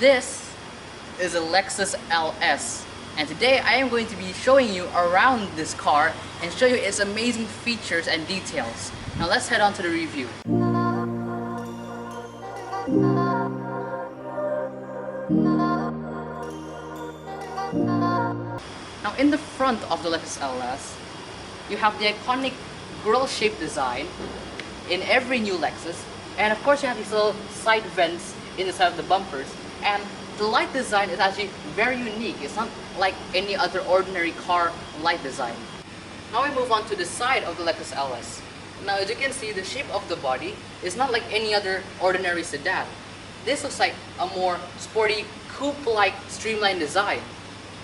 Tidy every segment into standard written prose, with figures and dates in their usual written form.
This is a Lexus LS, and today I am going to be showing you around this car and show you its amazing features and details. Now let's head on to the review. Now in the front of the Lexus LS, you have the iconic grill-shaped design in every new Lexus, and of course you have these little side vents in the side of the bumpers, and the light design is actually very unique. It's not like any other ordinary car light design. Now we move on to the side of the Lexus LS. Now as you can see, the shape of the body is not like any other ordinary sedan. This looks like a more sporty, coupe-like streamlined design.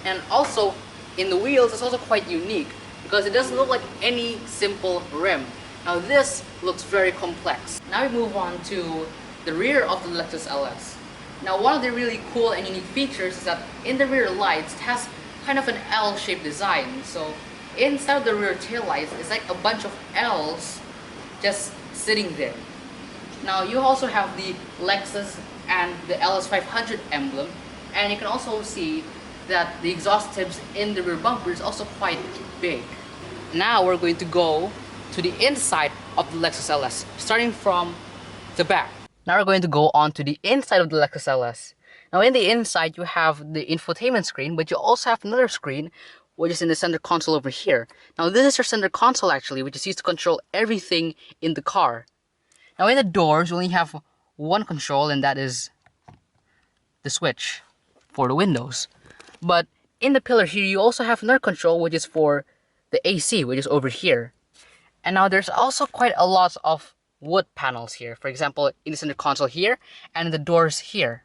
And also, in the wheels, it's also quite unique because it doesn't look like any simple rim. Now this looks very complex. Now we move on to the rear of the Lexus LS. Now one of the really cool and unique features is that in the rear lights, it has kind of an L-shaped design. So inside of the rear taillights, it's like a bunch of L's just sitting there. Now you also have the Lexus and the LS500 emblem, and you can also see that the exhaust tips in the rear bumper is also quite big. Now we're going to go to the inside of the Lexus LS, starting from the back. Now we're going to go on to the inside of the Lexus LS. Now in the inside you have the infotainment screen, but you also have another screen which is in the center console over here. Now this is your center console actually, which is used to control everything in the car. Now in the doors you only have one control, and that is the switch for the windows. But in the pillar here you also have another control, which is for the AC, which is over here. And now there's also quite a lot of wood panels here. For example, in the center console here and the doors here.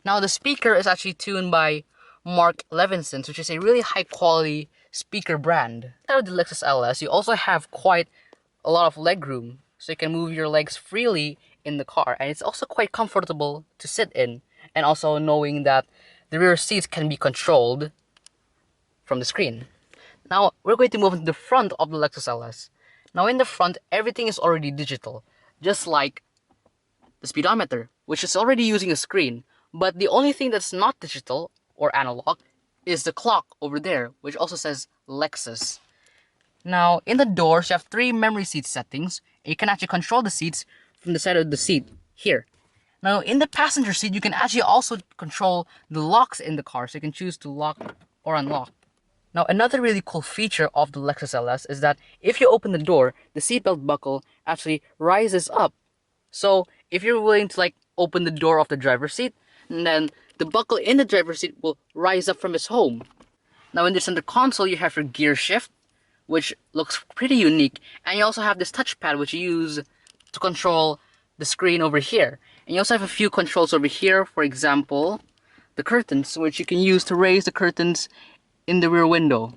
Now the speaker is actually tuned by Mark Levinson's, which is a really high quality speaker brand. Inside of the Lexus LS, you also have quite a lot of leg room, so you can move your legs freely in the car, and it's also quite comfortable to sit in, and also knowing that the rear seats can be controlled from the screen. Now we're going to move into the front of the Lexus LS. Now in the front, everything is already digital, just like the speedometer, which is already using a screen. But the only thing that's not digital or analog is the clock over there, which also says Lexus. Now in the doors, you have 3 memory seat settings, and you can actually control the seats from the side of the seat here. Now in the passenger seat, you can actually also control the locks in the car, so you can choose to lock or unlock. Now another really cool feature of the Lexus LS is that if you open the door, the seatbelt buckle actually rises up. So if you're willing to open the door of the driver's seat, and then the buckle in the driver's seat will rise up from its home. Now in the center console, you have your gear shift, which looks pretty unique, and you also have this touchpad which you use to control the screen over here. And you also have a few controls over here, for example, the curtains, which you can use to raise the curtains in the rear window.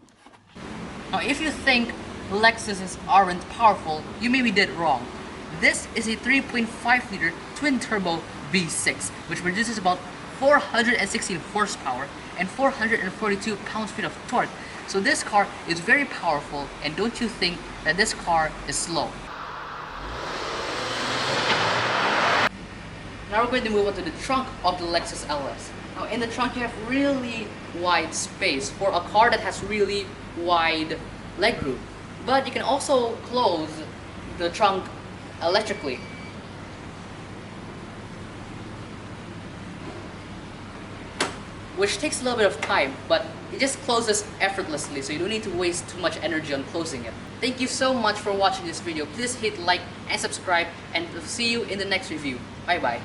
Now if you think Lexuses aren't powerful, you maybe did wrong. This is a 3.5 liter twin turbo V6, which produces about 416 horsepower and 442 pounds-feet of torque. So this car is very powerful, and don't you think that this car is slow. Now we're going to move on to the trunk of the Lexus LS. Now in the trunk you have really wide space for a car that has really wide legroom. But you can also close the trunk electrically. Which takes a little bit of time, but it just closes effortlessly, so you don't need to waste too much energy on closing it. Thank you so much for watching this video. Please hit like and subscribe, and we'll see you in the next review. Bye bye.